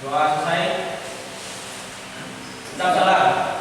Doa selesai. Ucap salam.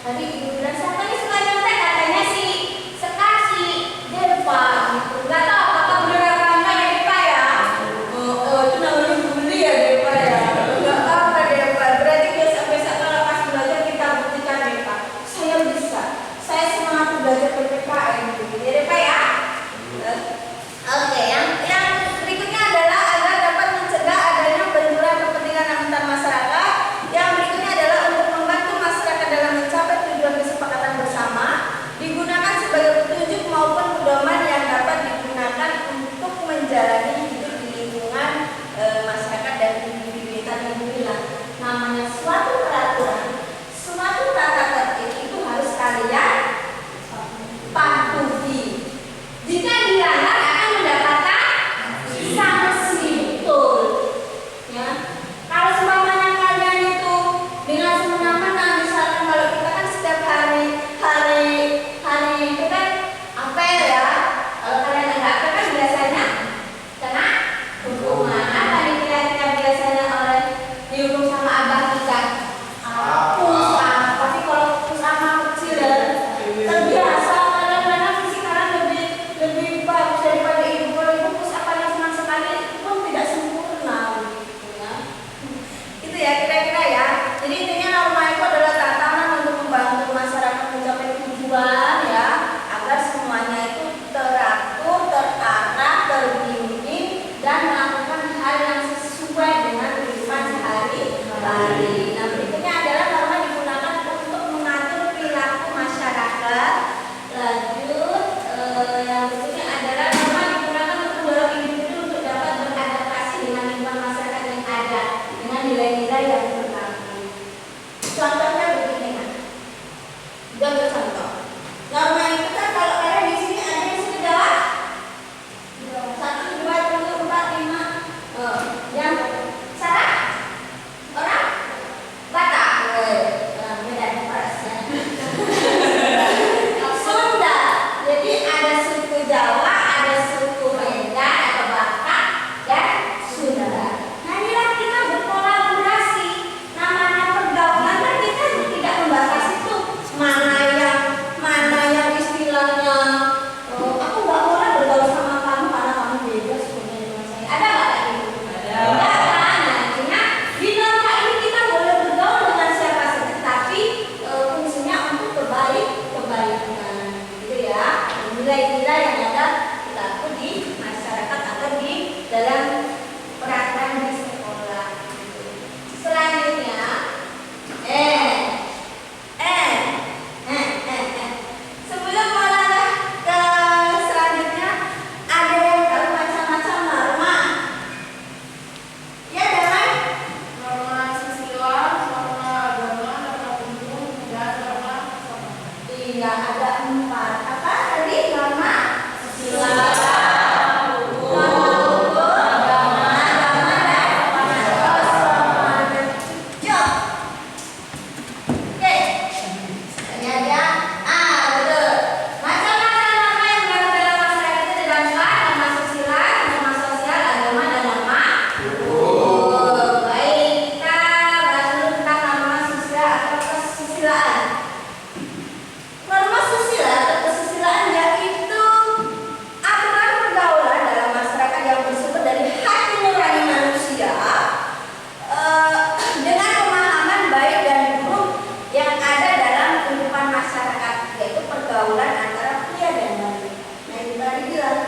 Tadi Ibu bilang siapa nih sekolah nyontek, katanya si Sekar, si J sosial yang ada berlaku di masyarakat atau di dalam peraturan di sekolah. Selanjutnya, sebelum melangkah ke selanjutnya, ada yang tahu macam-macam norma? Ya, dengan Norma susila, norma agama, norma umum, dan norma kesopanan. iya, ada 4. Apa tadi? Norma susila, norma susila atau kesusilaan yaitu aturan pergaulan dalam masyarakat yang bersumber dari hati nurani manusia dengan pemahaman baik dan buruk yang ada dalam kehidupan masyarakat, yaitu pergaulan antara pria dan wanita. Nah, itu tadi bilang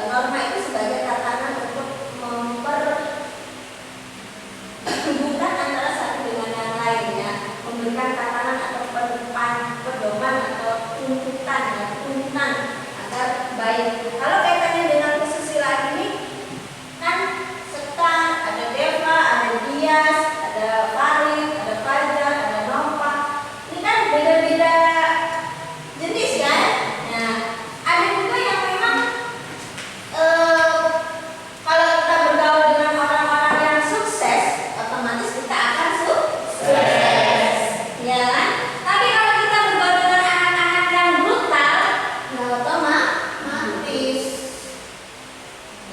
norma itu sebagai tatanan untuk memperhubungkan antara satu dengan yang lainnya, memberikan tatanan atau pedoman atau tuntutan agar baik. Kalau kaitannya dengan kesusilaan ini kan Setan, ada Deva, ada Dias, ada Farid, ada Fajar, ada Nova. Ini kan beda-beda jenis kan. Nah, ada juga yang memang kalau kita bergaul dengan orang-orang yang sukses, otomatis kita akan sukses, ya kan? Tapi kalau kita bergaul dengan anak-anak yang brutal, ya otomatis,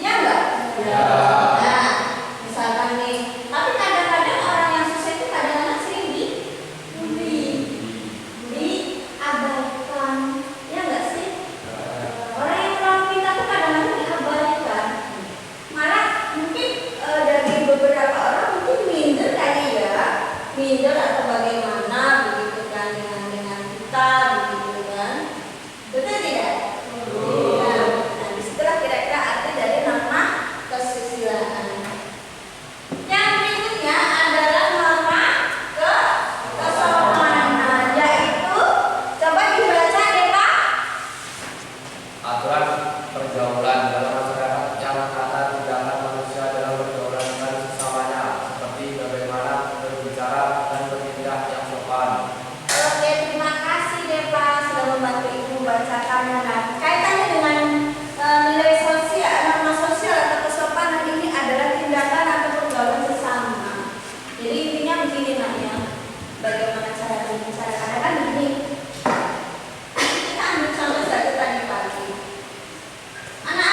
ya enggak? Ya. Nah, misalkan nih, tapi kadang-kadang orang yang sukses itu kadang-kadang sering diabaikan, ya enggak sih? Orang yang terlalu pintar tuh kadang-kadang diabaikan. Malah mungkin dari beberapa orang mungkin minder kali ya, minder atau bagaimana begitu kan dengan kita begitu kan, betul tidak? Nah, disitulah kira-kira arti dari norma kesusilaan. Yang berikutnya adalah norma kesopanan, yaitu coba dibaca deh Pak. Aturan pergaulan dalam masyarakat yang kata tindakan manusia dalam pergaulan dengan sesamanya, seperti bagaimana berbicara dan bertindak yang sopan. Oke, terima kasih deh Pak sudah membantu Ibu membacakannya. Nah, kaitannya dengan nilai sosial, norma sosial atau kesopanan ini adalah tindakan atau pergaulan sesama. Jadi intinya begini Nak ya, bagaimana cara berbicara. Karena kan begini, kita ambil contoh saja tadi pagi. Anak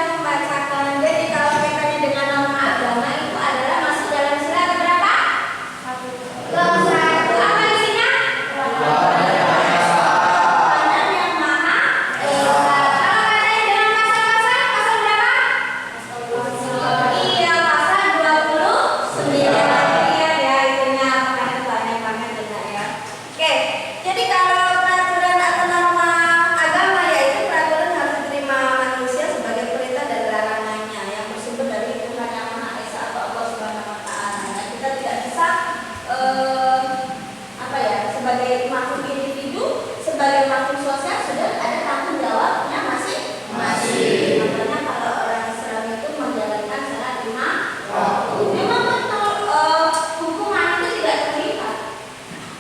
membacakan. Jadi kalau kaitannya dengan norma agama itu adalah masuk dalam sila keberapa? Ke-1. Apa isinya? Tuhan yang Maha Esa. Kalau kaitannya dengan pasal berapa? Iya, pasal 29. Iya ya, itunya karena banyak banget juga ya. Oke, jadi kalau peraturan atau norma agama yaitu peraturan harus diterima manusia sebagai perintah dan larangannya yang bersumber dari Tuhan yang Maha Esa atau Allah Subhanahu wa Ta'ala. Nah, kita tidak bisa sebagai makhluk individu, sebagai makhluk sosial sudah ada tanggung jawabnya masing-masing. Makanya kalau orang Islam itu menjalankan salat 5 waktu. Memang betul hukuman itu tidak terlihat,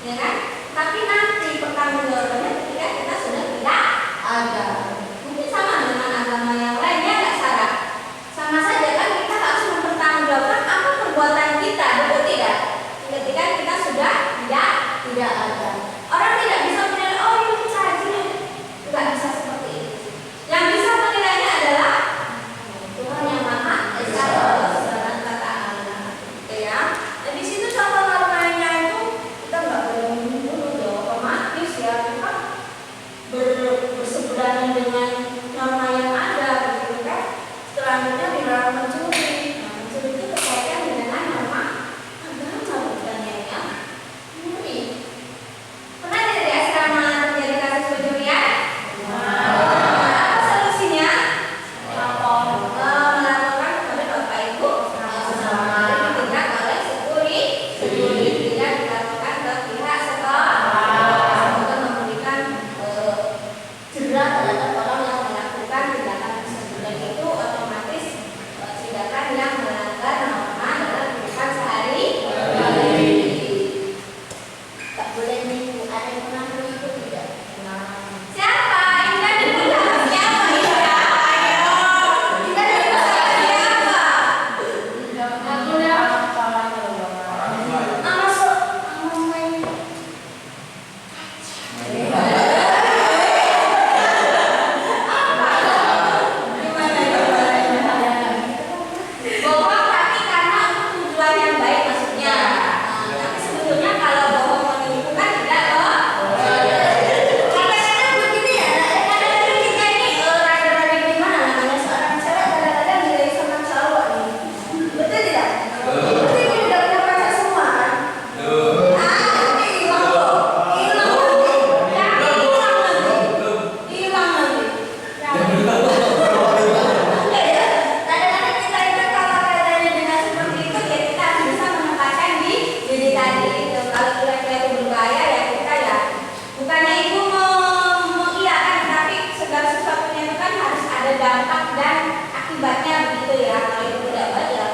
ya kan? Tapi nanti pertanggungjawabannya ketika kita sudah tidak ada. Mungkin sama dengan agama yang lainnya nggak salah. Sama saja kan kita harus mempertanggungjawabkan apa perbuatan kita, betul tidak? Ketika kita sudah tidak ada. Orang tidak bisa menilai, oh ini caci, nggak bisa seperti itu. Yang bisa menilainya adalah Tuhan yang Maha Esa Allah Subhanahu wa Ta'ala. Gitu ya. Dan di situ contoh normanya itu kita nggak boleh membunuh, ya otomatis ya kita berseberangan dengan norma yang ada, gitu kan. Selanjutnya dilarang mencuri. Nah, mencuri itu berkaitan dengan norma agama bukannya ya. Pernah tidak di asrama terjadi kasus pencurian? Apa solusinya? Melaporkan kepada Bapak Ibu asrama. Ditindak oleh security, tidak dilaporkan ke pihak sekolah. Untuk memberikan jerat terhadap orang yang melakukan tindakan tersebut. Dan itu otomatis tindakan yang melanggar norma dalam kehidupan sehari-hari. Tak boleh menipu. Ada yang pernah menipu tidak? Siapa? Indah dulu sama siapa? Indah, ayo. Indah dulu sama siapa? Aku dah. Masuk. Main. Bohong tapi karena untuk tujuan yang baik maksudnya. Tapi sebetulnya kalau bohong menipu kan tidak loh. Kadang-kadang begini ya, kadang-kadang kita ini rada-rada gimana namanya, seorang cewek kadang-kadang dilihat sama cowok nih. Betul tidak? Berarti ini udah punya pacar semua kan? Ini hilang loh. Hilang nanti. Yakin hilang nanti. Hilang nanti. Enggak ya? Kadang-kadang kita itu kalau kaitannya dengan seperti itu ya kita harus bisa menempatkan di diri tadi itu. Kalau kira-kira itu berbahaya ya kita ya bukannya itu mengiyakan, tapi segala sesuatunya itu kan harus ada dampak dan akibatnya begitu ya. Kalau itu tidak baik ya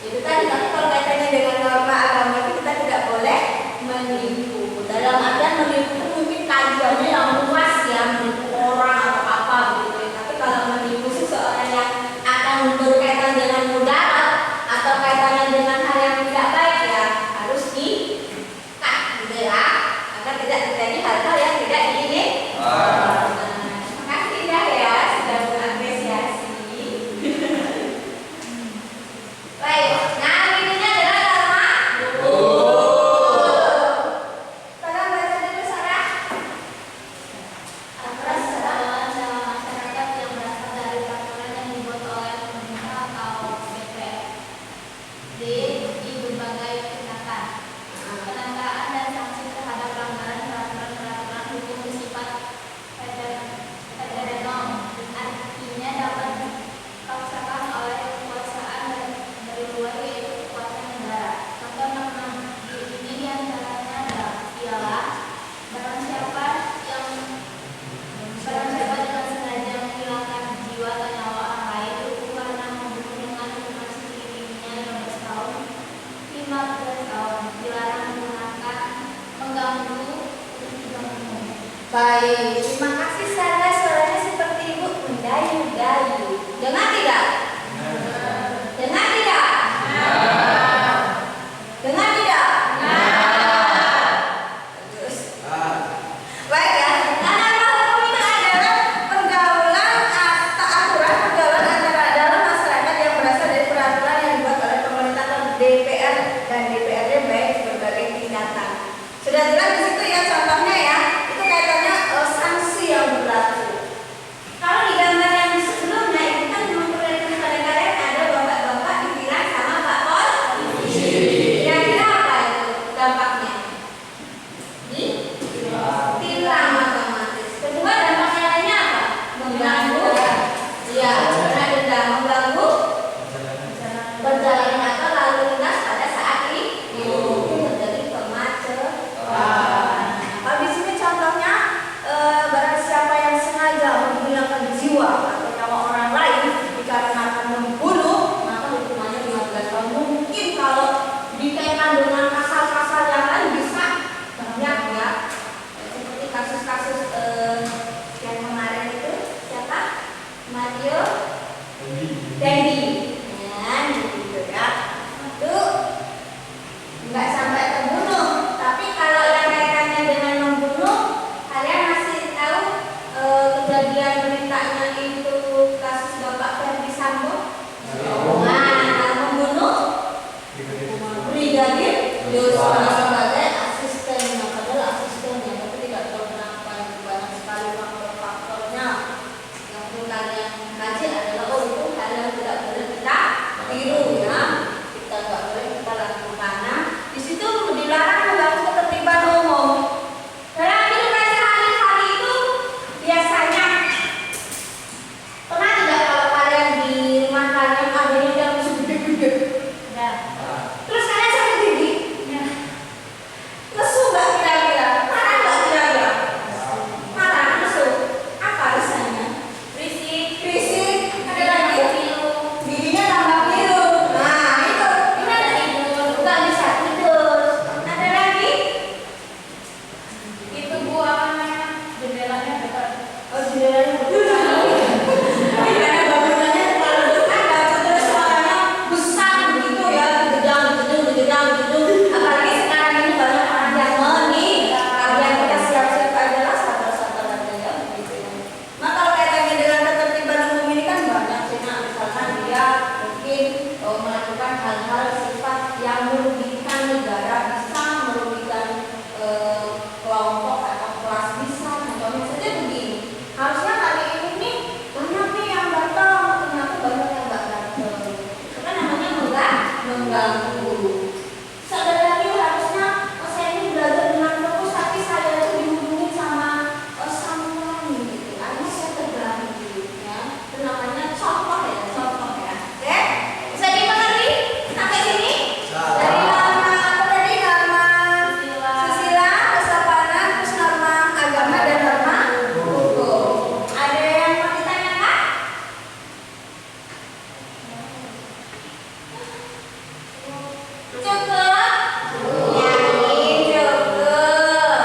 itu tadi. Tapi kalau kaitannya dengan norma agama itu kita tidak boleh menipu. Dalam artian menipu itu mungkin kajiannya yang luas ya, menipu orang atau apa begitu ya. Tapi kalau menipu seseorang yang akan berkaitan dengan mudarat atau kaitannya dengan hal yang tidak baik ya harus di-cut gitu ya, agar tidak terjadi hal-hal yang tidak diinginkan. Terima kasih Indah ya sudah mengapresiasi. Baik, nah ininya adalah norma. Tolong baca dulu Sarah. Aturan dalam masyarakat yang berasal dari peraturan yang dibuat oleh pemerintah atau DPR di berbagai tindakan, penangkapan dan sanksi terhadap pelanggaran peraturan-peraturan hukum bersifat federal, artinya dapat dipaksakan oleh kekuasaan dari luar yaitu kekuasaan negara. Contoh norma ini diantaranya ialah barang siapa dengan sengaja menghilangkan jiwa atau nyawa orang lain berhukum karena membunuh dengan hukuman sekiranya 15 tahun, 15 tahun, dilarang menggunakan, mengganggu, mengganggu. Baik, terima kasih Sarah, suaranya seperti ibu mendayu-dayu. Dengar tidak? Dengar tidak? Dengar tidak? Bagus. Baik ya. Nah, norma hukum itu adalah pergaulan atau aturan pergaulan antara Sudah jelas di situ ya contohnya ya. Itu kaitannya sanksi yang berlaku. Kalau di gambar yang sebelumnya itu kan memperlihatkan kadang-kadang ada bapak-bapak dibilang sama Pak Polisi. Kira-kira apa itu dampaknya? Tilang otomatis. Kedua dampaknya lainnya apa? Mengganggu. Iya, karena denda mengganggu perjalanan atau lalu lintas pada saat itu mungkin terjadi kemacetan. Kalau di sini contohnya barang siapa yang sengaja menghilangkan jiwa atau nyawa orang lain dikarenakan membunuh, maka hukumannya 15 tahun. Mungkin kalau dikaitkan dengan pasal-pasal yang lain bisa banyak ya. Seperti kasus-kasus yang kemarin itu siapa? Mario Dendi. Ya, gitu ya. Itu nggak sampai terbunuh, tapi kalau yang kaitannya dengan membunuh, kalian masih tahu kejadian beritanya itu kasus Bapak Ferdi Sambo? Nah, membunuh Brigadir Yosua sebagai asistennya, padahal asistennya, tapi tidak tahu kenapa banyak sekali faktor-faktornya. Yang perlu kalian kaji adalah itu hal yang tidak boleh kita tiru ya. Kita nggak boleh kita lakukan. Nah, di situ dilarang mengganggu ketertiban umum. Dalam kehidupan sehari-hari itu biasanya pernah tidak kalau kalian di rumah kalian adanya yang gede-gede, terus kalian sakit gigi, lesu nggak kira-kira? Marah nggak kira-kira? Marah, lesu. Apa rasanya? Berisik. Ada lagi giginya tambah biru. Nah itu gimana tidur? Nggak bisa tidur. Ada lagi? Itu Bu apa namanya? Jendelanya dekat. Oh jendelanya betul. Karena bangunannya terlalu dekat, terus suaranya besar begitu ya, gedang. Apalagi sekarang ini banyak orang yang menikah. Yang kita siap-siap aja lah, sabar-sabar aja ya begitu ya. Nah kalau kaitannya dengan ketertiban umum ini kan banyak sih. Nah misalkan dia mungkin melakukan hal-hal sifat yang merugikan negara, bisa merugikan kelompok atau kelas, bisa. Contohnya saja begini, harusnya kali ini nih banyak nih yang datang, ternyata banyak yang nggak datang. Itu kan namanya mengganggu. Sadar lagi harusnya saya ini belajar dengan fokus, tapi saya itu dihubungi sama samurai gitu. Akhirnya saya terganggu ya. Itu namanya contoh ya. Oke? Bisa dimengerti sampai sini? Dari norma apa tadi? Norma susila, kesopanan, terus norma agama dan norma hukum. Ada yang mau ditanyakan? Cukup? Yakin cukup?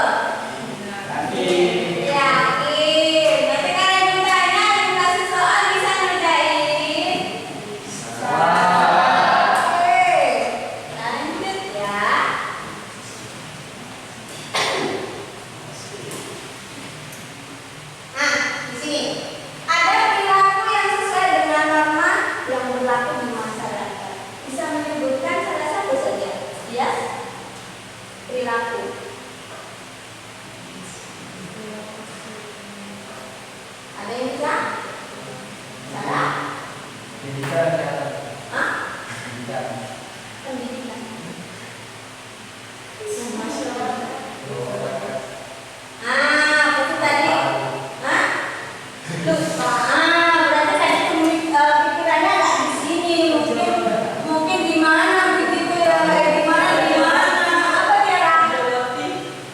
Yakin. Nanti kalian ditanya, dikasih soal bisa ngerjain? Oke. Lanjut ya. Nah, di sini ada perilaku yang sesuai dengan norma yang berlaku di masyarakat. Bisa menyebutkan salah satu saja. Ya, perilaku. Ada yang bisa? Salah? Hah? Pendidikan. Masyarakat. Itu tadi. Hah? Lupa. Berarti tadi pikirannya nggak di sini. Mungkin di mana begitu ya? Di mana? Apa dia?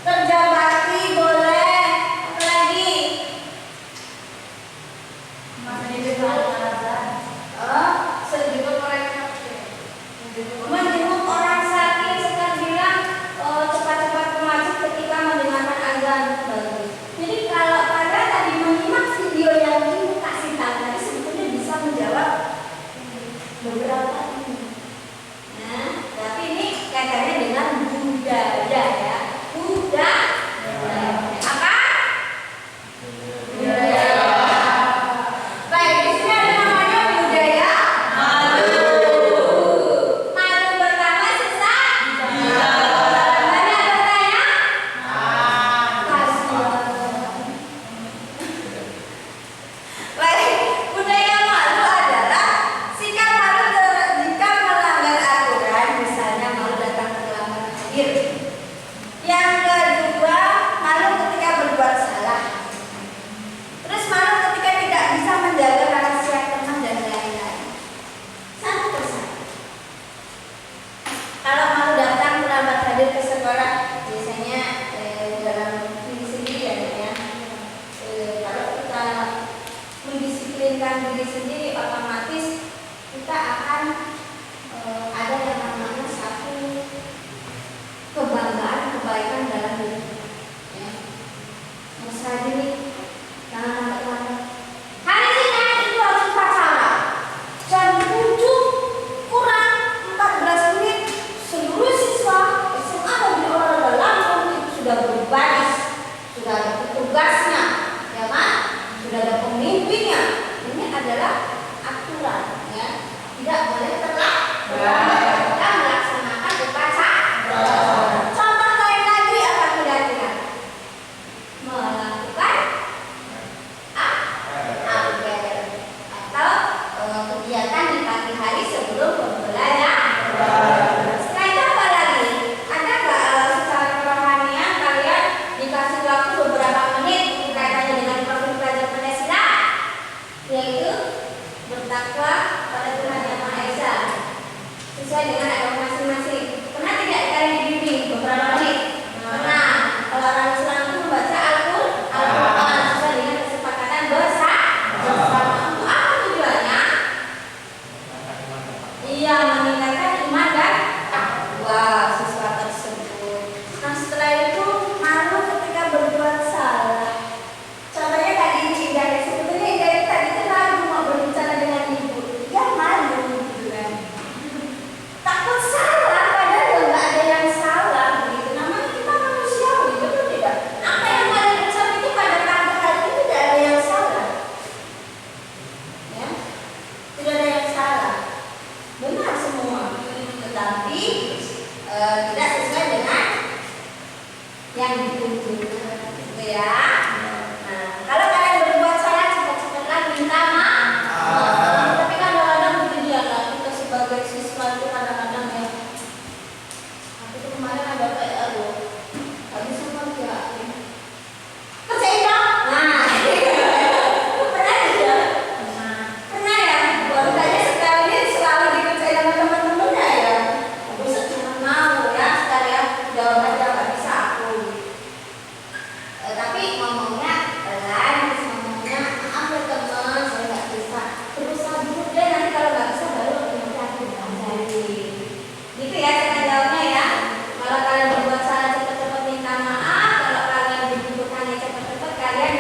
Kerja bakti boleh. Apa lagi? Masih di dekat Al-Azhar. sesuai dengan agama masing-masing. Pernah tidak kalian dibimbing beberapa menit? Pernah. Kalau orang Islam itu membaca Al-Quran sesuai dengan kesepakatan bersama. Untuk apa tujuannya? Iya, meningkatkan iman dan takwa siswa tersebut. Nah, setelah itu malu ketika berbuat salah. Contohnya tadi Hidayah, sebetulnya Hidayah tadi itu ragu mau berbicara dengan ibu. Dia malu gitu kan. Takut salah, padahal nggak ada yang salah begitu. Namanya kita manusiawi, betul tidak? Apa yang kalian ucap itu pada pagi hari itu tidak ada yang salah. Ya, tidak ada yang salah. Benar semua. Tetapi tidak sesuai dengan yang dituntut, gitu ya. Nah, kalau kalian berbuat salah cepat-cepatlah minta maaf. Tapi kadang-kadang begitu ya, kita sebagai siswa itu kadang-kadang ya. Aku tuh kemarin ada PR loh, nggak bisa ngerjain. Kerjain dong. Nah, pernah tidak? Pernah ya. Warganya sekali selalu dikerjain sama teman-temannya ya. Bisa cuma mau ya sekalian jawab aja nggak bisa aku. Tapi ngomongnya pelan, terus ngomongnya maaf ya teman, saya nggak bisa. Berusaha dulu deh, nanti kalau nggak bisa baru nanti aku ajarin. Gitu ya cara jawabnya ya. Kalau kalian berbuat salah cepat-cepat minta maaf. Kalau kalian dibutuhkannya cepat-cepat kalian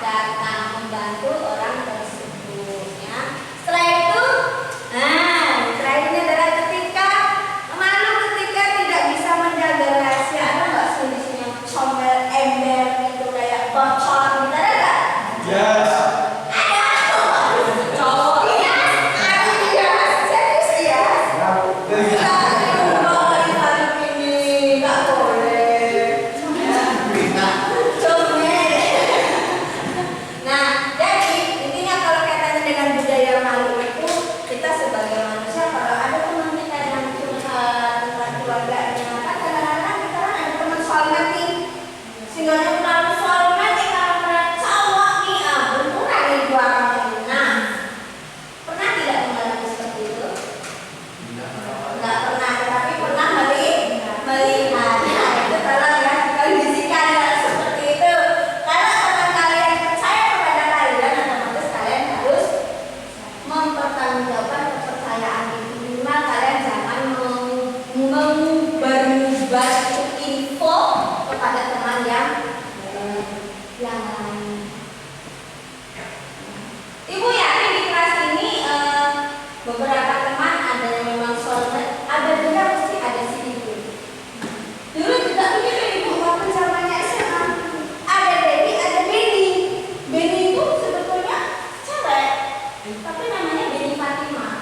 datang membantu orang tersebut ya. Setelah itu, terakhirnya adalah ketika malu ketika tidak bisa menjaga rahasia. Ada nggak sih di sini yang comel ember itu kayak bocor gitu, ada nggak? Yes. Ada. Cowok ya, ada ya, serius ya. Nah, jadi intinya kalau kaitannya dengan budaya malu itu, kita sebagai manusia kalau ada teman kita yang curhat tentang keluarganya, kan kadang-kadang kita kan ada teman soulmate nih, sehingga terlalu soulmate karena cowok nih, benturan nih dua orang ini. Nah, pernah tidak mengalami seperti itu? Enggak pernah, tetapi pernah melihat. Nah, itu tolong ya dikondisikan ya, seperti itu. Kalau teman kalian percaya kepada kalian, otomatis kalian harus mempertanggungjawabkan kepercayaan itu. Minimal kalian jangan mengumbar info kepada teman yang lain. Ibu yakin di kelas ini beberapa teman ada yang memang soulmate, ada juga pasti ada si ibu. Dulu juga begitu ibu waktu zamannya SMA. Ada Debbie, ada Benny. Benny itu sebetulnya cewek, tapi namanya Benny Fatima.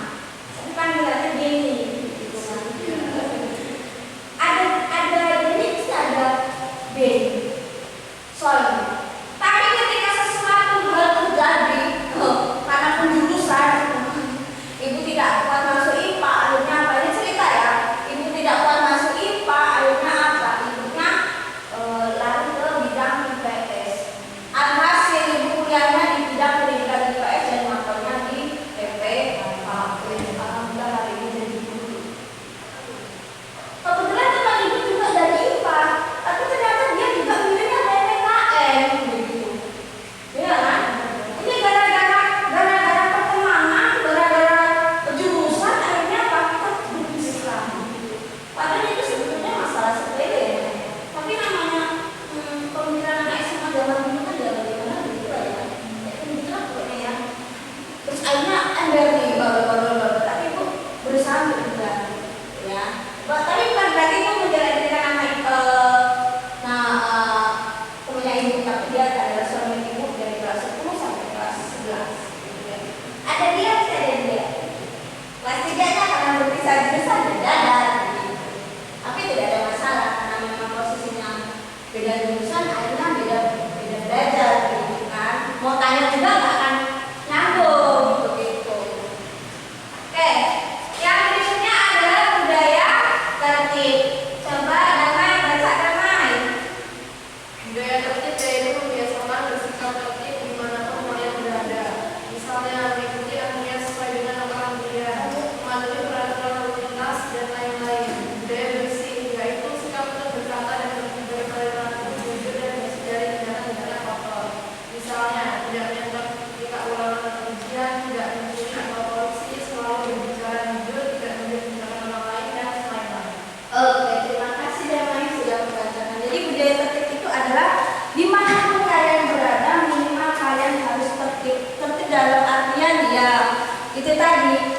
itu tadi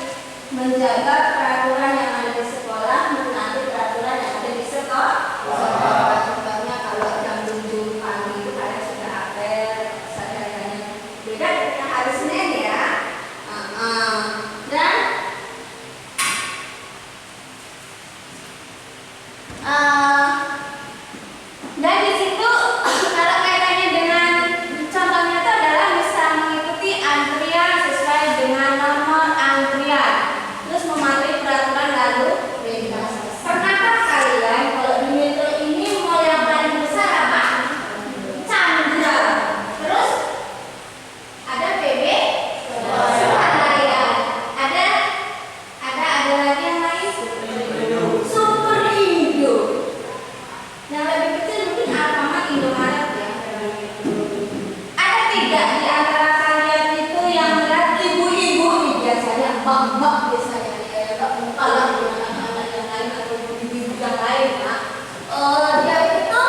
menjaga peraturan yang ada di sekolah, menaati peraturan yang ada di sekolah. Contohnya kalau jam 7 pagi itu kalian sudah apel, seadanya. Beda dengan hari Senin ya. Dan dan di situ kalau kaitannya dengan contohnya itu adalah bisa mengikuti antrian sesuai dengan nomor antrian, terus mematuhi peraturan lalu lintas. Pernahkah kalian kalau di metro ini mall yang paling besar apa? Chandra. Terus ada PB Swalayan. Ada lagi yang lain? Superindo. Yang lebih kecil mungkin Alfamart, Indomaret ya. Ada tidak di antara kalian itu yang melihat ibu-ibu biasanya, mbak-mbak biasanya ya, kalah dengan anak-anak yang lain atau ibu-ibu yang lain ya. Dia itu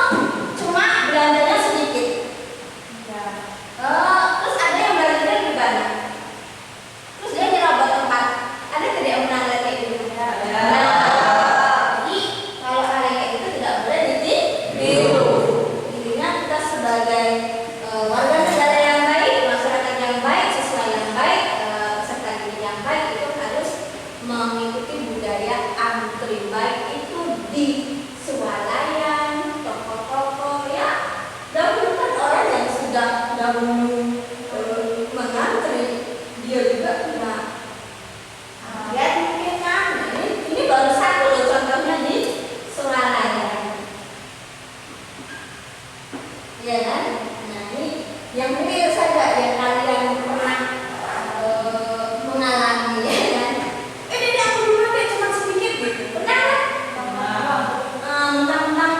cuma belanjanya sedikit. Terus ada yang belanjanya lebih banyak. Terus dia nyerobot tempat. Ada tidak yang pernah lihat kayak gitu? Jadi kalau hal kayak gitu tidak boleh ditiru. Intinya kita sebagai warga negara yang baik, masyarakat yang baik, siswa yang baik, peserta didik yang baik itu harus mengikuti budaya antri, baik itu di swalayan, toko-toko ya. Dahulu kan orang yang sudah dahulu mengantri, dia juga punya target mungkin kan. Ini baru satu loh contohnya di swalayan. Ya kan? Nah ini yang real saja yang kalian pernah mengalami ya kan? Ini aku dulu dia cuma sedikit gitu. Pernah kan? Mentang-mentang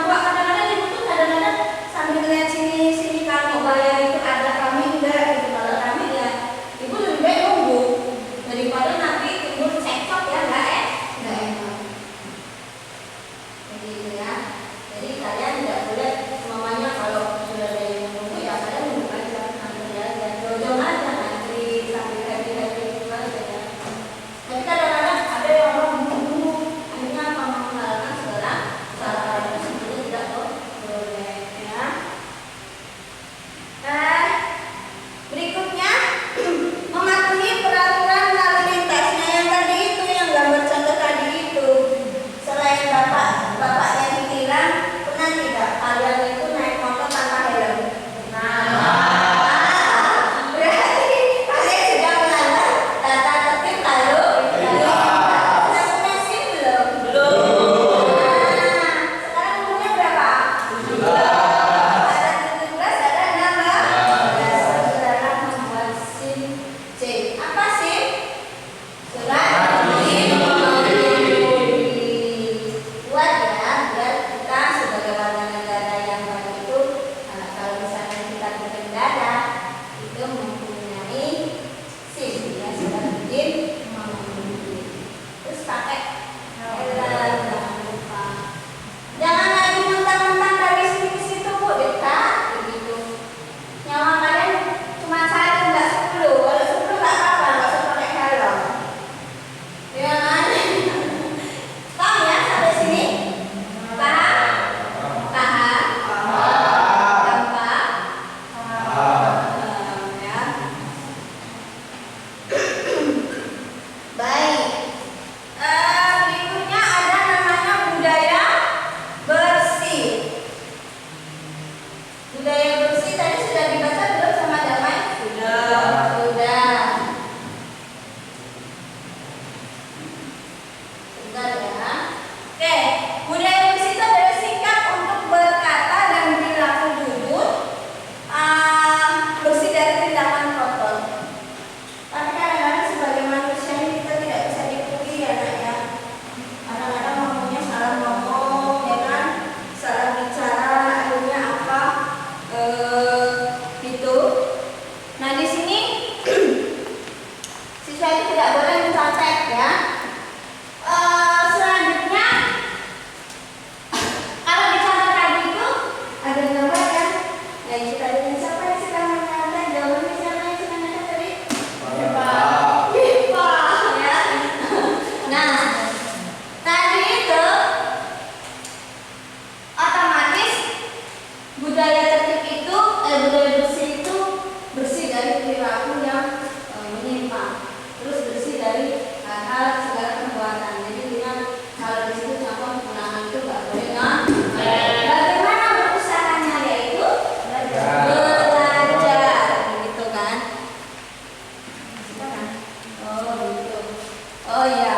Oh ya.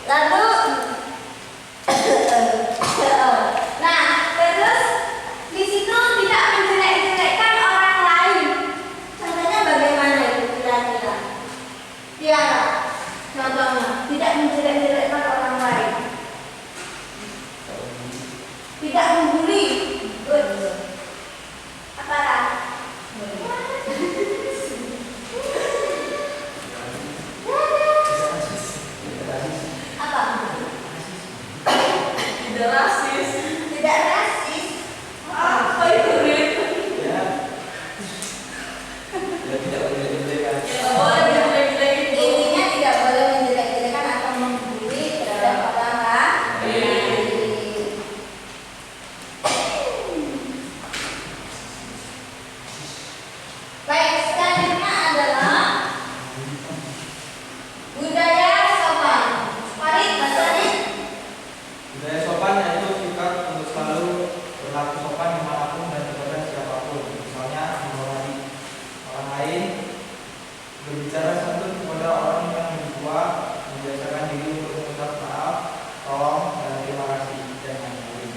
Lalu nah, terus di situ tidak menjelek-jelekkan orang lain. Contohnya bagaimana itu kira-kira? Ya, contohnya tidak menjelek-jelekkan orang lain. Tidak membuli. Good. Apa? Apa? Tidak rasis. Tidak rasis. Apa itu Rit? Ya. Ya tidak boleh Ya boleh jelek-jelekin tuh. Intinya tidak boleh menjelek-jelekan atau membuli terhadap orang lain. Baik, selanjutnya adalah budaya sopan. Farid, bahasanya Budaya sopan yaitu sikap untuk selalu berlaku sopan dimanapun dan kepada siapapun. Misalnya menghormati orang lain, berbicara santun kepada orang yang lebih tua, membiasakan diri untuk mengucap maaf, tolong, dan terima kasih, dan lain-lain.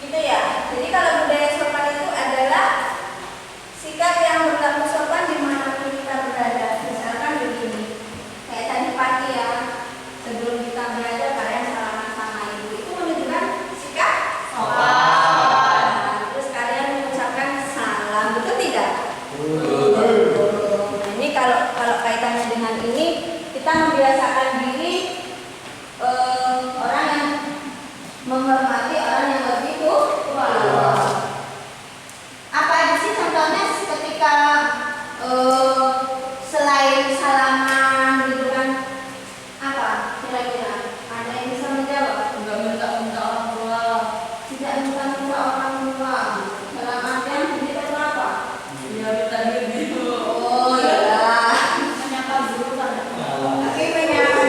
gitu ya. Jadi kalau budaya sopan itu adalah sikap yang berlaku sopan dimanapun kita berada. Misalkan begini, kayak tadi pagi ya, sebelum kita berada kalian salaman sama ibu, itu menunjukkan sikap sopan. Nah, terus kalian mengucapkan salam, betul tidak? Nah, ini kalau kaitannya dengan ini, kita membiasakan diri orang yang menghormati orang yang lebih tua. Apa aja sih contohnya ketika selain salaman gitu kan? Apa kira-kira? Ada yang bisa menjawab? Enggak minta orang tua. Tidak minta orang tua. Dalam artian begitu itu apa? Ya minta diri. Oh iya. Menyapa guru kan. Tapi menyapa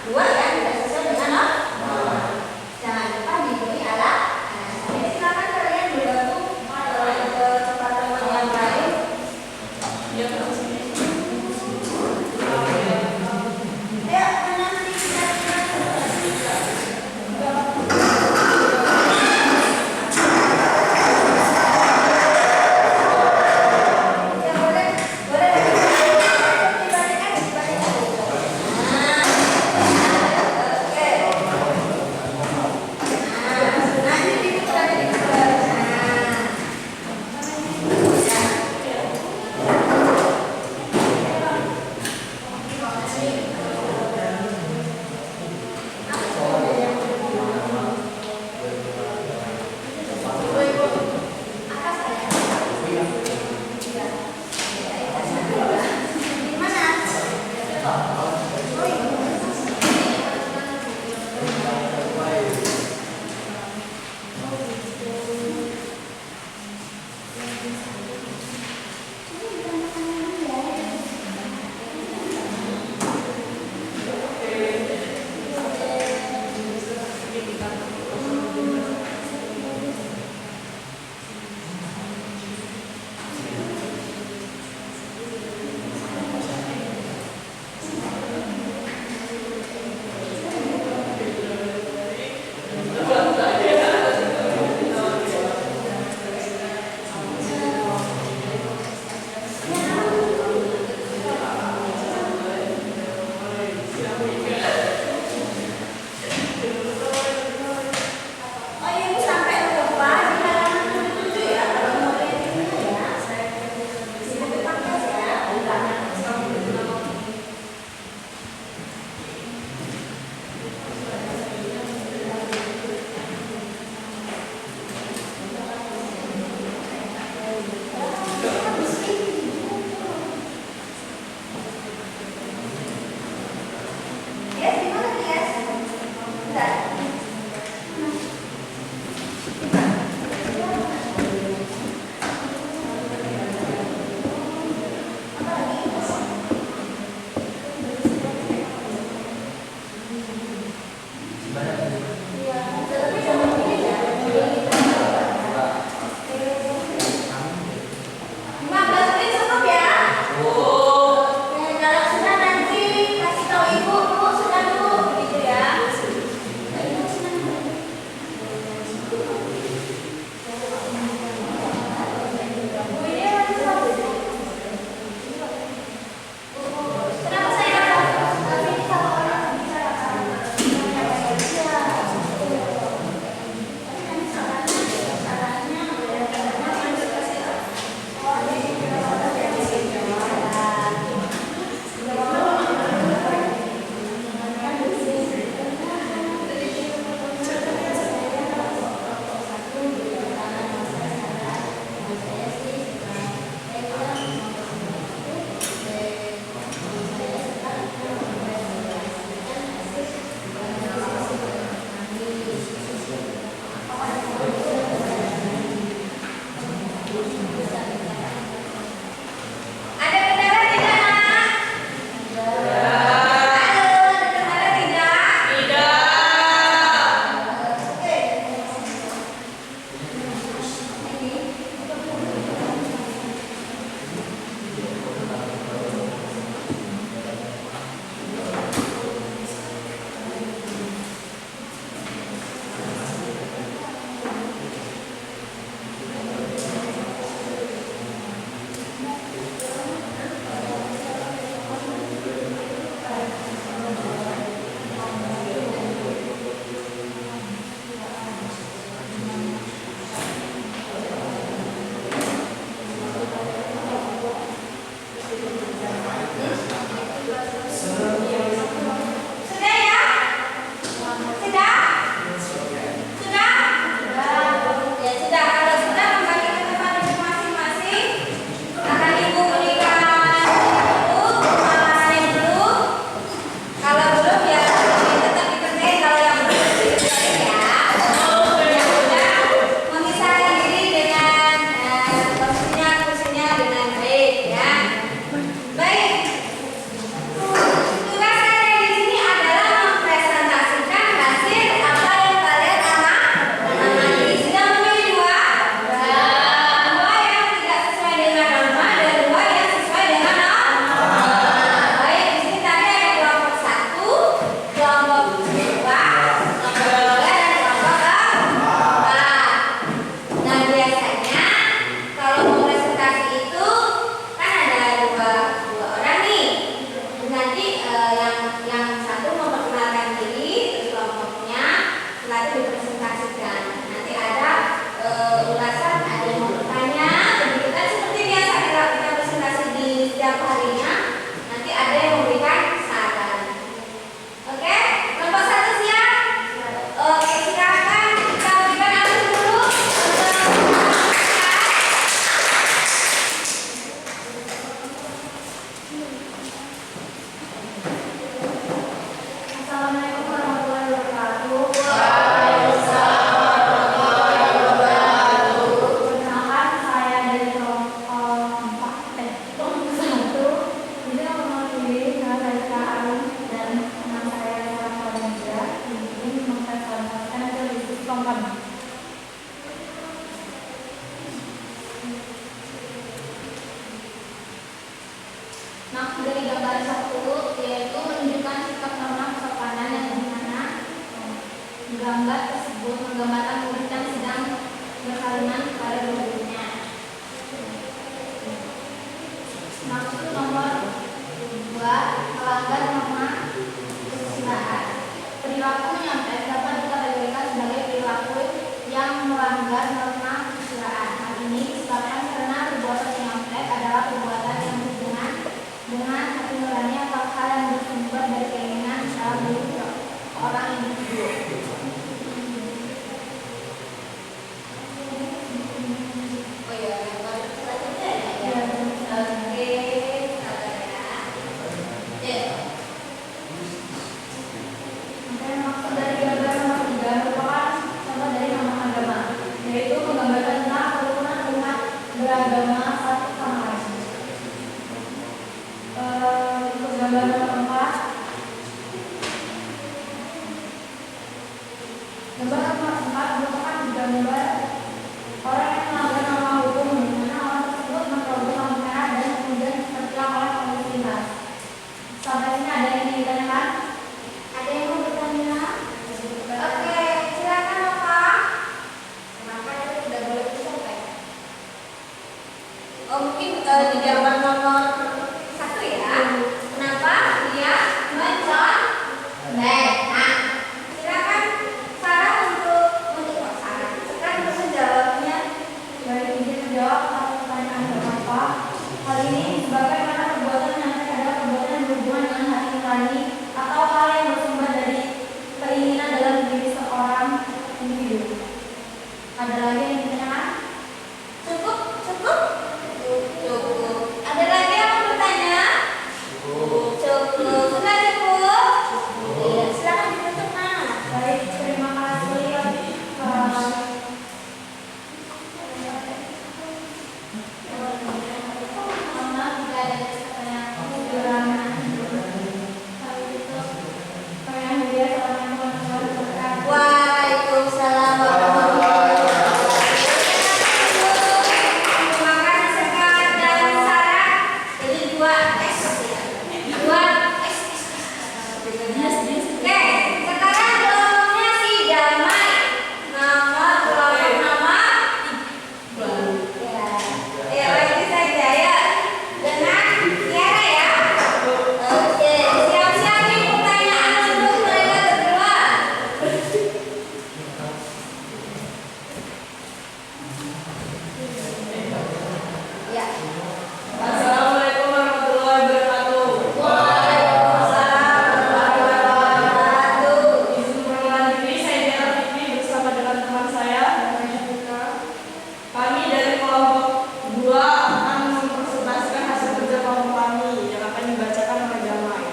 dua yang tidak sesuai dengan norma. Jangan lupa diberi alasan. Jadi silakan kalian bergabung ke tempat teman yang lain. Ayo menanti boleh dibandingkan. Gambar tersebut menggambarkan murid yang sedang bersalinan pada gurunya. Maksud nomor 2, melanggar norma kesusilaan. Perilaku menyontek dapat dikategorikan sebagai perilaku yang melanggar norma kesusilaan. Hal ini disebabkan karena perbuatan menyontek adalah perbuatan yang berhubungan dengan hati nurani atau hal yang bersumber dari keinginan dalam diri orang individu. Oh ya, selanjutnya ya. Oke, ya. Maksud dari gambar nomor 3 merupakan contoh dari nama agama, yaitu menggambarkan tentang kerukunan umat beragama satu sama lain. Untuk gambar nomor 4, gambar nomor 4 merupakan gambar orang yang melanggar norma hukum, di mana orang tersebut menerobos lampu merah dan kemudian tertilang oleh polisi lintas. Sampai sini ada yang ingin ditanyakan? Ada yang mau bertanya? Oke, silakan Bapak. Kenapa itu tidak boleh disampaikan? Oh, mungkin di gambar nomor 1 ya. Kenapa dia mencontek? Nah, silakan Sarah untuk Sarah. Sekarang untuk menjawabnya, dari izin menjawab satu pertanyaan Bapak. Hal ini disebabkan karena perbuatan yang adalah perbuatan yang berhubungan dengan hati nurani atau hal yang bersumber dari keinginan dalam diri seorang individu. Ada lagi yang ditanyakan? Cukup? Cukup. Ada lagi yang mau bertanya? Cukup. Sudah cukup? Iya, silakan ditutup, Mas. Baik, terima kasih. Mohon maaf jika ada pertanyaan kekurangan. Kalau gitu, pertanyaan dia Assalamualaikum warahmatullahi wabarakatuh. Waalaikumsalam warahmatullahi wabarakatuh. Terima kasih sekali dari Sarah. Jadi 2S ya. 2S. Oke, sekarang kelompoknya si Damai. Kelompok nama ya, lagi saja ya. Dengan Tiara ya. Oke, siap-siap nih pertanyaan untuk mereka berdua. Ya. Assalamualaikum warahmatullahi wabarakatuh. Waalaikumsalam warahmatullahi wabarakatuh. Izin perkenalan diri, saya Tiara Fikri bersama dengan teman saya. Kami dari kelompok 2 akan mempresentasikan hasil kerja kelompok kami yang akan dibacakan oleh Damai.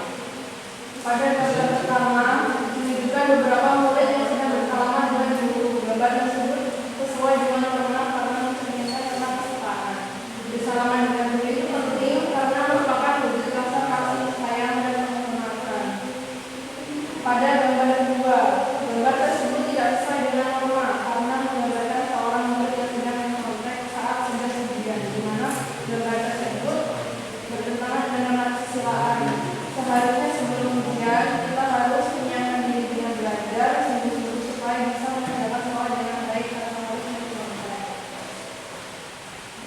Pada gambar pertama, menunjukkan beberapa murid yang sedang bersalaman dengan guru. Gambar tersebut sesuai dengan norma karena mencerminkan tentang kesukaan. Bersalaman dengan guru itu penting karena merupakan wujud rasa kasih sayang dan penghormatan. Pada gambar kedua, gambar tersebut tidak sesuai dengan norma karena menggambarkan seorang murid yang sedang mengontrek saat sedang ujian, di mana gambar tersebut bertentangan dengan kesusilaan. Seharusnya sebelum ujian kita harus menyiapkan diri dengan belajar sungguh-sungguh supaya bisa mengerjakan sekolah dengan baik tanpa harus mencontek.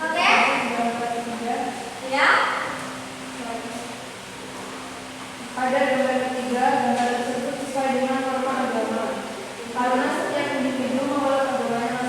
Oke? Gambar ketiga. Ya. Pada gambar ketiga, gambar tersebut sesuai dengan norma agama. Karena setiap individu mengelola pergaulannya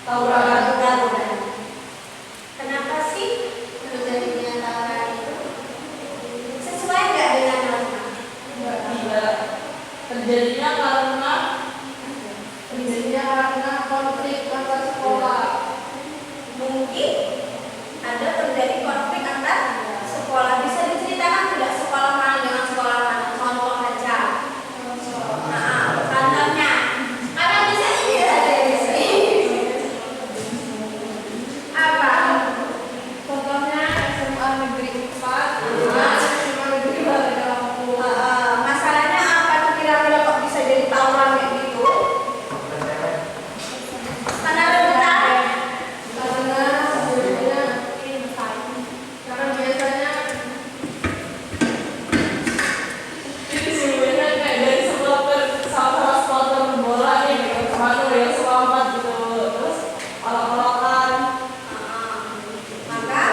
Tawuran. Kenapa sih terjadinya tawuran itu? Sesuai nggak dengan norma? Tidak. Terjadinya karena konflik antar sekolah. Mungkin ada terjadi konflik antar sekolah. Bisa diceritakan tidak sekolah mana dengan sekolah mana? Contoh aja. Nah, contohnya. Karena bisa ini ada yang bisa. Apa? Contohnya SMA Negeri 4 dengan SMA Negeri Balai Lampung. Masalahnya apa tuh kira-kira kok bisa jadi tawuran kayak gitu? Karena rebutan. Karena biasanya ini sebenarnya kayak dari salah supporter bola nih gitu, kemana yang selamat gitu, terus olok-olokan. Maka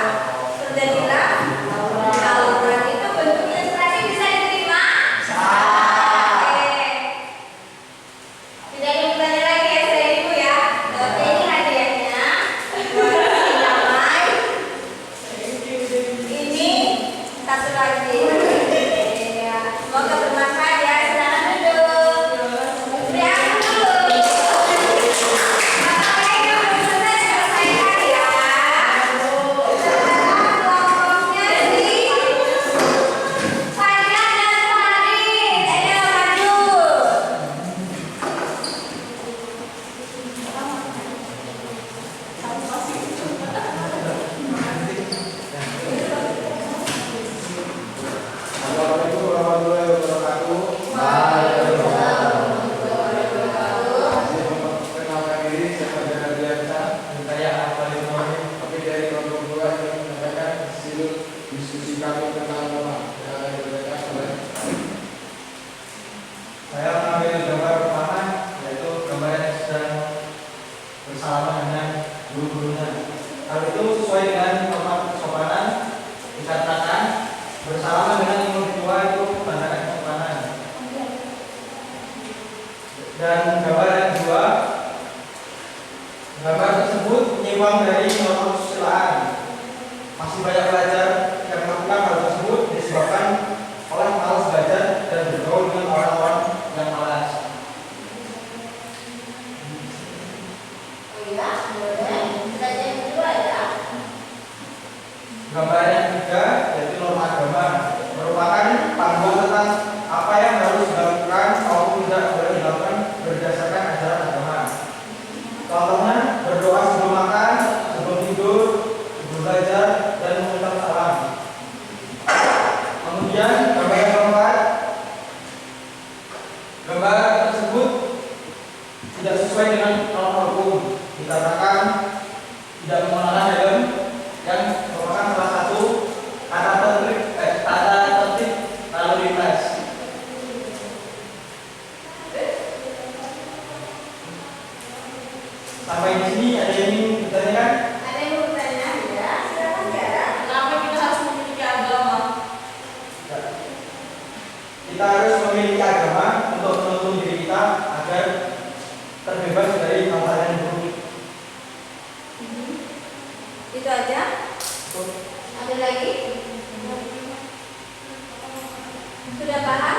terjadilah tawuran. Itu bentuk ilustrasi bisa diterima? Oke. Tidak ada bertanya lagi ya saya ibu ya. Oke, ini hadiahnya buat si damai. Ini satu lagi. Iya. Semoga bermanfaat ya. Silakan duduk. Beri aku dulu. Oke, kamu selesai selesaikan ya. Sekarang kelompoknya di Fajar dan Farid. Ayo maju. Assalamualaikum warahmatullahi wabarakatuh. Masih memperkenalkan diri, saya Fajar Ardiansyah. Saya Afalil Muhammad. Kami dari kelompok 2 ingin menyampaikan hasil diskusi kami tentang norma yang akan dibacakan oleh Saya mengambil gambar pertama, yaitu gambar yang sedang bersalaman dengan guru-gurunya. Hal itu sesuai dengan norma kesopanan, dikatakan bersalaman dengan yang lebih tua itu menandakan kesopanan. Dan gambar yang kedua, gambar tersebut menyimpang dari norma kesusilaan. Masih banyak pelajar yang melakukan hal tersebut disebabkan oleh malas belajar dan bergaul dengan orang-orang yang malas. Oh iya, boleh. Belajar yang kedua ya. Gambar yang ketiga yaitu norma agama, merupakan panduan tentang apa yang harus dilakukan maupun tidak boleh dilakukan berdasarkan ajaran agama. Contohnya berdoa sebelum makan, sebelum tidur, sebelum belajar, dan mengucap salam. Kemudian gambar yang keempat, gambar tersebut tidak sesuai dengan norma hukum, dikatakan tidak menggunakan helm yang merupakan salah satu tata tertib lalu lintas. Sampai di sini ada yang ingin ditanyakan? Ada yang mau bertanya ya? Silakan ya. Kenapa kita harus memiliki agama? Kita harus memiliki agama untuk menuntun diri kita agar terbebas dari hal-hal yang buruk. Itu aja. Ada lagi? Sudah paham?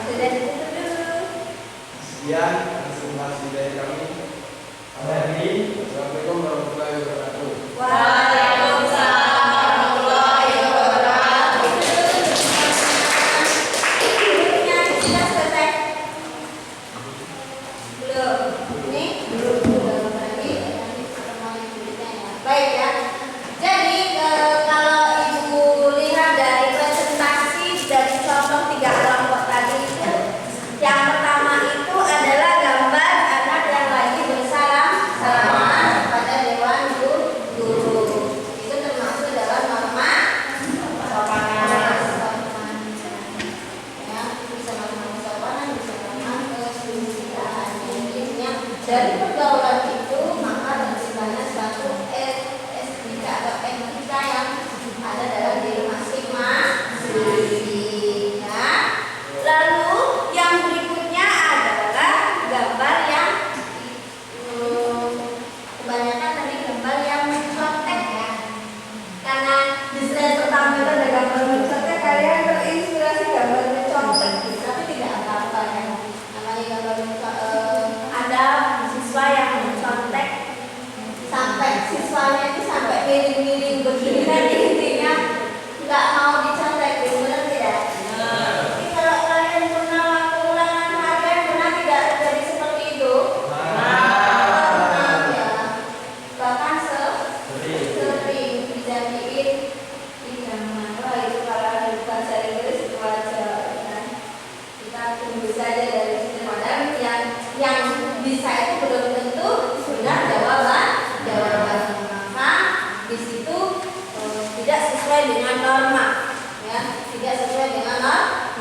Sudah ditutup dulu. sekian presentasi dari kami. Assalamualaikum warahmatullahi wabarakatuh. Waalaikumsalam warahmatullahi wabarakatuh. Gurunya sudah selesai? Belum. Ini belum lagi. Baik ya. Jadi kalau ibu lihat dari presentasi dari contoh 3 kelompok tadi itu, yang pertama itu adalah gambar anak yang lagi bersalaman pada dewan guru. Itu termasuk dalam norma kesopanan. Ya, bisa norma kesopanan, bisa norma kesusilaan. Intinya dari pergaulan itu maka terciptanya suatu etika atau etika yang ada dalam diri masing-masing. Ya. Lalu yang berikutnya adalah gambar yang yang bisa itu belum tentu benar jawaban. Maka di situ tidak sesuai dengan norma, ya, tidak sesuai dengan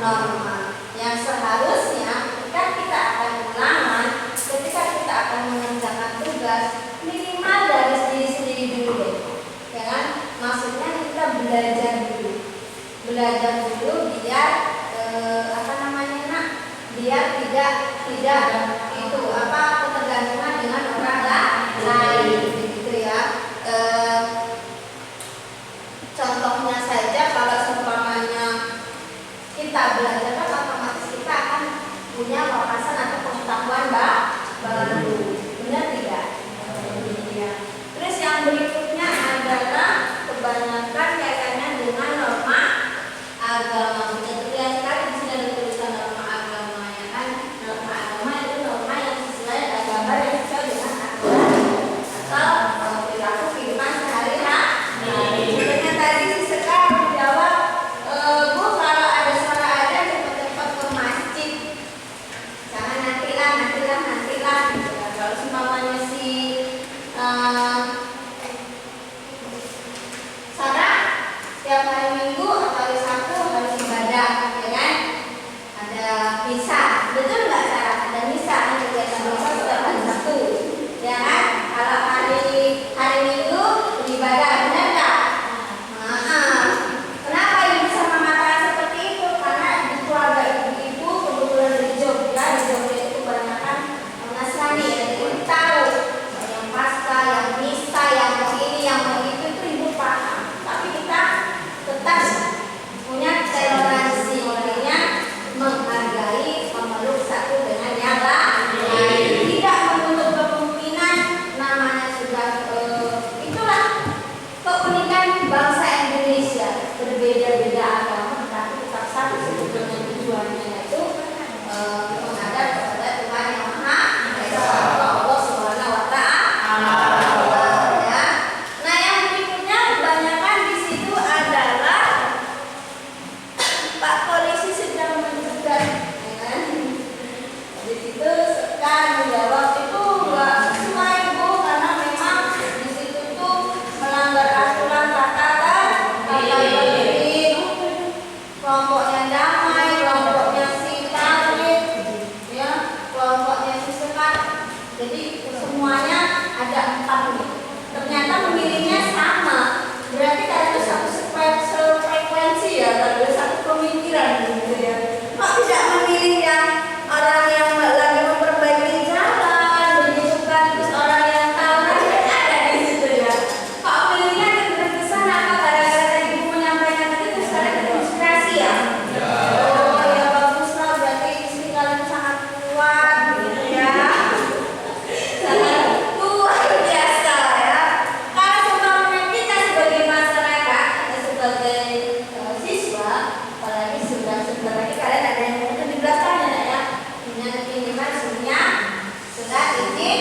norma. Yang seharusnya ketika kita akan ulangan, ketika kita akan mengerjakan tugas, minimal dari diri sendiri dulu deh, ya kan? Maksudnya kita belajar dulu biar apa namanya nak, biar tidak itu apa ketergantungan dengan orang lain, gitu ya. Contohnya saja kalau seumpamanya kita belajar kan otomatis kita akan punya wawasan atau pengetahuan baru, benar tidak? Iya. Terus yang berikutnya adalah kebanyakan kaitannya dengan norma agama. Kita terlihat sekali di sini ada tulisan norma agama, ya kan? Norma agama itu norma yang sesuai agama yang sesuai dengan aturan atau perilaku kehidupan sehari-hari. Sebenarnya tadi si Sekar menjawab, Bu, kalau ada suara azan cepat-cepat ke masjid, jangan nantilah. Gitu. Kalau seumpamanya si Sarah setiap hari Minggu atau hari Sabtu harus ibadah, ya kan? Ada misa, betul nggak Sarah? Ada misa, kegiatan misa setiap hari Sabtu, ya kan? Kalau hari Minggu beribadah, benar nggak? Kenapa ibu bisa mengatakan seperti itu? Karena di keluarga ibu kebetulan di Jogja itu kebanyakan Nasrani, ya. Jadi tahu yang pasca, yang misa, yang ini, yang itu ibu paham. Tapi kita tetap punya toleransi, artinya menghargai, memeluk satu dengan yang lain, tidak menutup kemungkinan namanya sudah itulah keunikan bangsa Indonesia, berbeda-beda agama tapi tetap satu sebetulnya tujuannya, yaitu menghadap kepada Tuhan yang Maha Esa, Allah Subhanahu wa Ta'ala. Ya. Nah, yang berikutnya kebanyakan di situ adalah Pak Polisi sedang mencegat, ya kan? Di situ Sekar menjawab itu enggak sesuai Bu, karena memang di situ tuh melanggar aturan tataran, kelompoknya damai, kelompoknya si Tarik, ya, kelompoknya si Sekar. Jadi semuanya ada 4 nih. Ternyata memilihnya sama. Berarti kalian itu satu frekuensi, ya, ada satu pemikiran, gitu ya. Kok tidak memilih yang orang yang lagi memperbaiki jalan, begitu kan, terus orang yang tahu ada di situ, ya. Kok pilihnya terkesan apa? Gara-gara ibu menyampaikan tadi terus kalian terinspirasi, ya? Oh ya, baguslah, berarti istri kalian sangat kuat, gitu ya. Sangat luar biasa, ya. Kalau seumpamanya kita sebagai masyarakat, sebagai siswa, apalagi sudah sebentar lagi kalian ada yang mau di belakangnya, ya. Punya minimal sudah izin.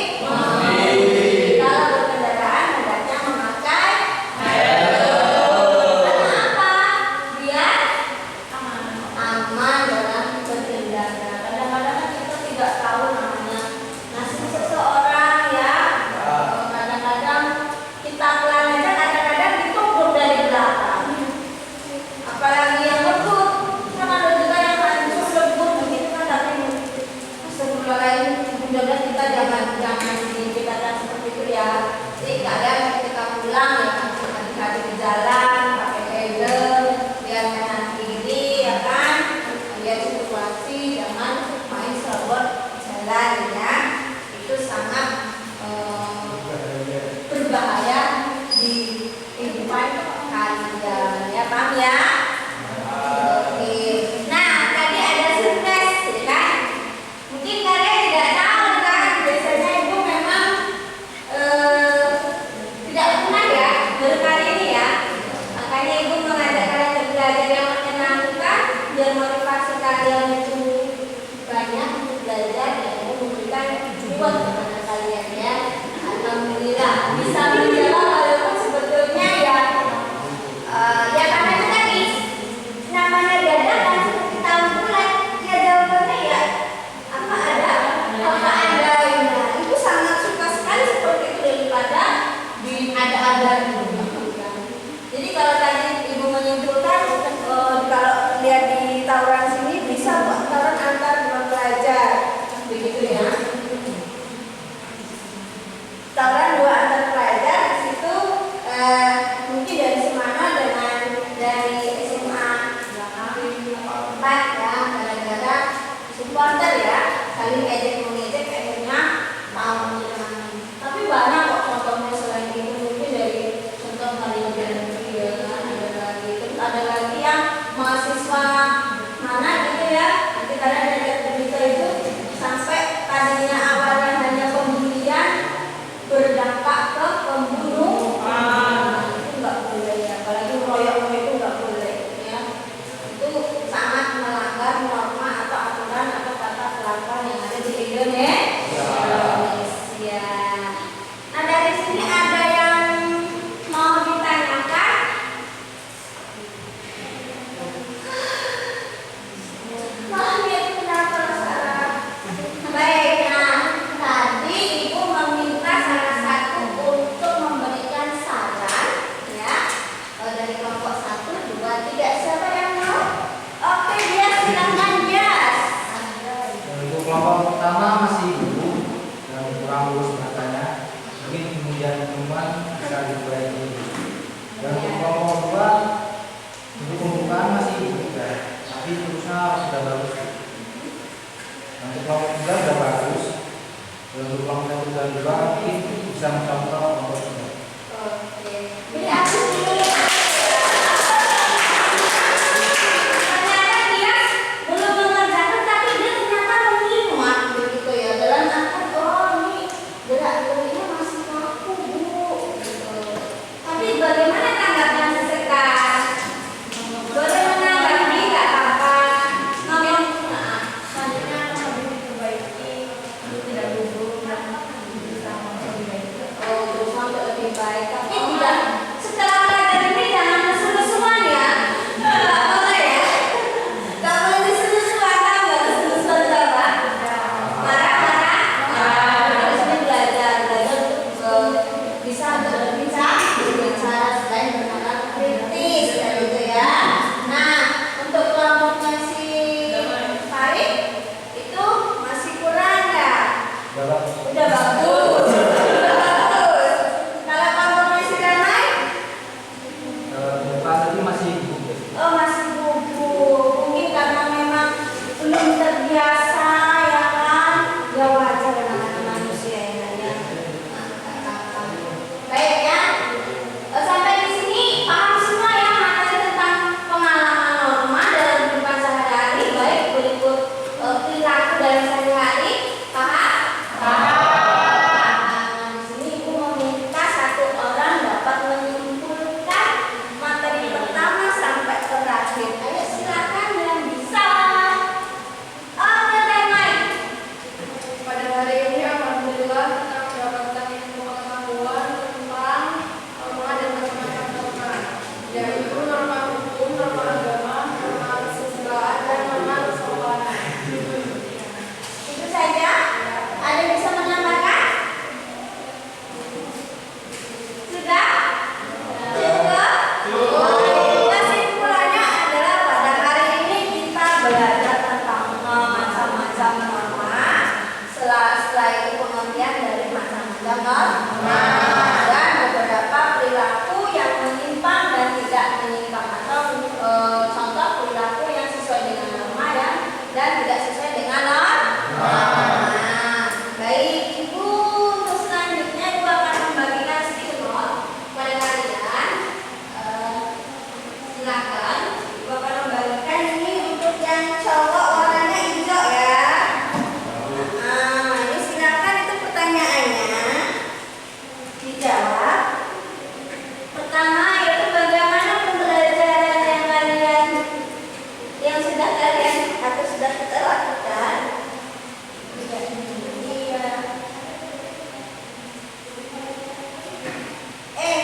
Kalau berkendaraan hendaknya memakai helm. Kenapa? Biar aman dalam berkendara. Kadang-kadang kan kita tidak tahu namanya nasib seseorang, ya. Kadang-kadang kita pelan aja, kadang-kadang ditumpuk dari belakang. Apalagi yang ngebut, kan ada juga yang hancur ngebut begitu kan, tapi sebelum lain mudah-mudahan kita jangan dipikirkan seperti itu, ya. Jadi kalian ketika pulang, ya, hati-hati di jalan, pakai helm, biar kanan kiri, ya kan, lihat situasi, jangan main serobot jalan, ya. Itu sangat berbahaya di kehidupan kalian, ya, paham, ya? Oke. Nah, tadi ada surprise, ya kan? Mungkin kalian tidak tahu, kan? Biasanya ibu memang tidak pernah, ya, baru kali ini, ya. Makanya ibu mengajak kalian belajar yang menyenangkan, biar motivasi kalian itu banyak untuk belajar dan ibu memberikan reward kepada kalian, ya. Alhamdulillah bisa menjawab walaupun sebetulnya, ya, ya karena itu tadi namanya dadakan seperti tahun bulan, ya jawabannya, ya, apa ada apaan sudah bagus. Nanti kelompok 9 sudah bagus. Untuk kelompok 9 juga bisa mencontoh kelompok 9. Oke. Jadi aku ini ternyata dia belum mengerjakan tapi dia ternyata menyimak begitu ya. Dalam arti ini gerak-geriknya masih kaku Bu. Gitu. Tapi bagaimana tanggapan sesekar? Boleh menanggapi nggak apa-apa? Ngomong Selanjutnya akan lebih diperbaiki untuk tidak gugup dan bisa lebih baik. berusaha untuk lebih baik. Tapi tidak setelah belajar ini jangan keseluruhan ya. Nggak boleh ya. Nggak boleh keseluruhan kan? Nggak keseluruhan coba. Marah-marah. Terus ini belajar untuk bisa untuk berbicara selain bernalar kritis dan gitu ya. Nah, untuk kelompoknya si Farid itu masih kurang nggak? Udah bagus. Kalau kelompoknya si Damai, Depan tadi masih gugup. oh masih gugup. Mungkin karena memang belum terbiasa ya kan. Ya wajar namanya manusia ya. Baik ya. Sampai di sini paham semua ya materi tentang pengalaman norma dalam kehidupan sehari-hari, baik berikut perilaku dalam sehari-hari. Paham? Nah, di sini Ibu meminta satu orang dapat menyimpulkan materi pertama sampai terakhir. Ayo silakan yang bisa. Oke, Damai. Pada hari ini alhamdulillah kita mendapatkan ilmu pengetahuan tentang norma dan macam-macam norma, yaitu norma hukum, norma agama, norma kesusilaan, dan norma kesopanan. Itu saja. Ada yang bisa menambahkan? Sudah? Cukup? Kesimpulannya adalah pada hari ini kita belajar tentang macam-macam norma. Setelah itu pengertian dari macam-macam norma dan beberapa perilaku yang menyimpang dan tidak menyimpang atau contoh perilaku yang sesuai dengan norma dan tidak sesuai dengan norma. Baik, Ibu untuk selanjutnya Ibu akan membagikan stiker kepada kalian. Silakan, Ibu akan membagikan ini untuk yang cowok warnanya hijau ya. Ini silakan itu pertanyaannya dijawab. Pertama yaitu bagaimana pembelajaran yang sudah kalian atau sudah kita lakukan. Iya.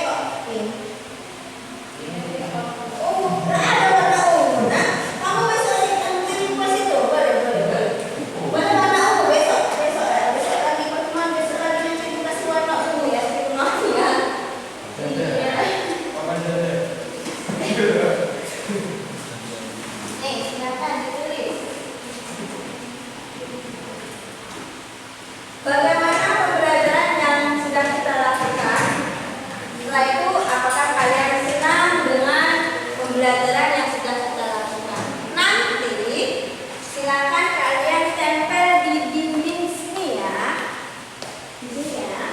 Kok ini? Oh, ada warna ungu. Nah, kamu besok akan kirim ke situ. Boleh. Boleh warna ungu besok lagi pertemuan, besok lagi nanti dikasih warna ungu ya, stikernya. Iya. Silakan ditulis. Bagaimana pembelajaran yang sudah kita lakukan? Setelah itu, apakah kalian senang dengan pembelajaran yang sudah kita lakukan? Nanti, silakan kalian tempel di dinding sini ya. Di sini ya.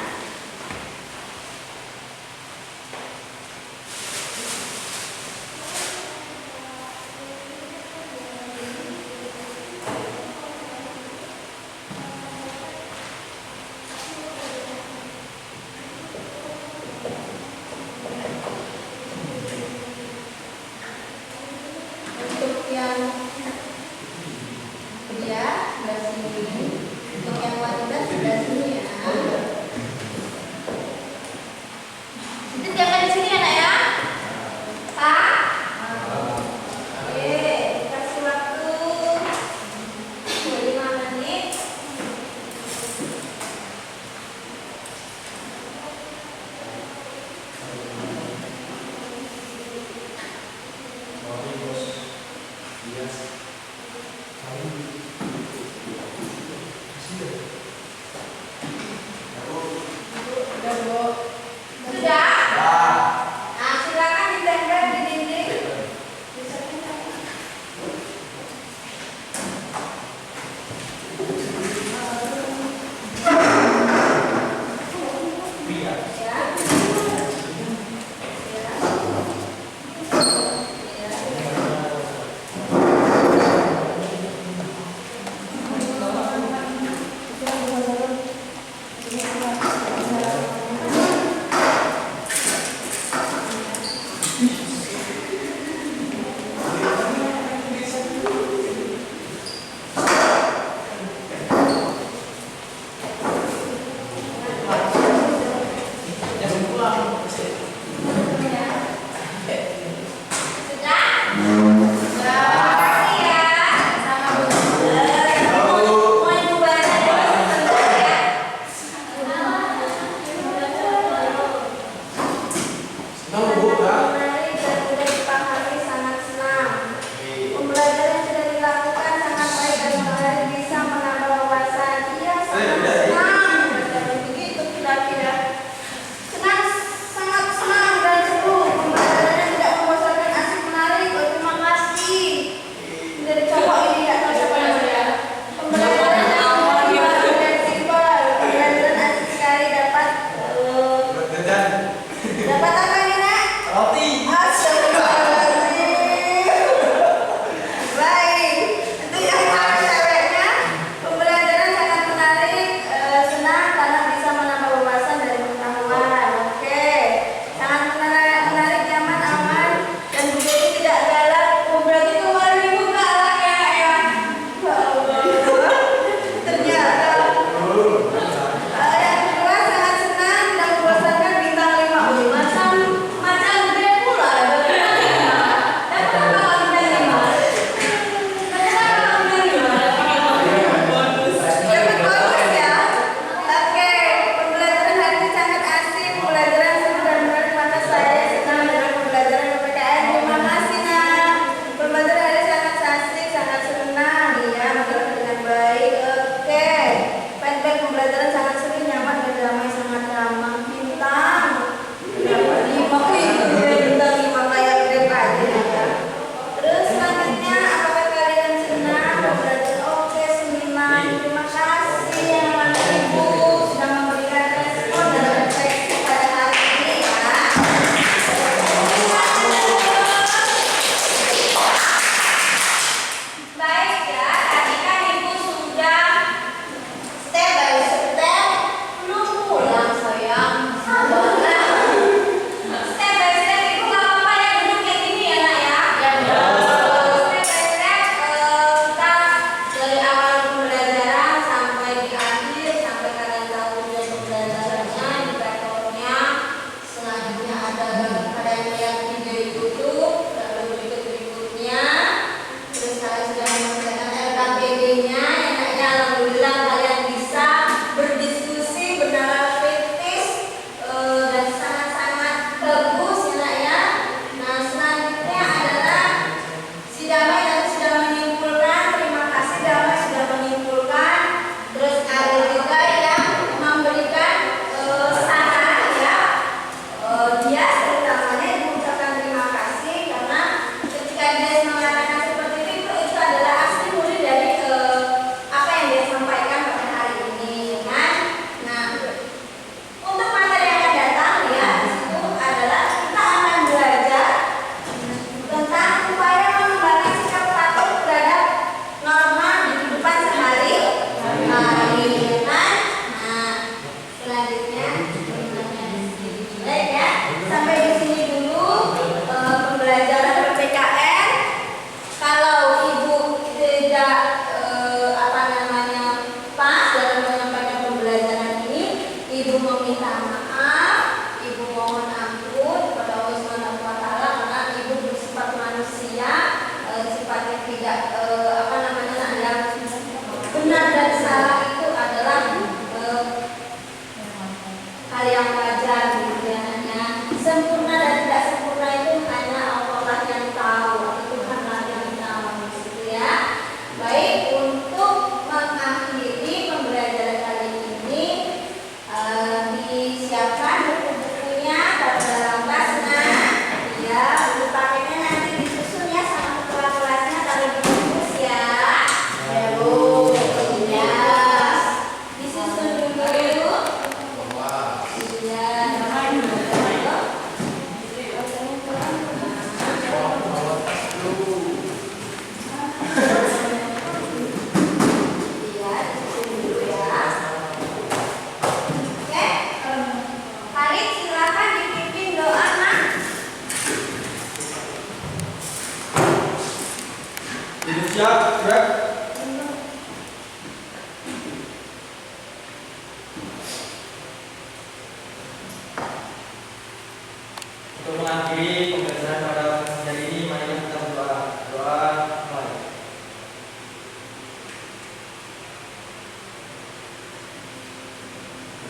Untuk mengakhiri pembelajaran pada hari ini, mari kita berdoa. Doa mulai.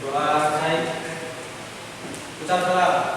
Doa selesai. Ucap salam.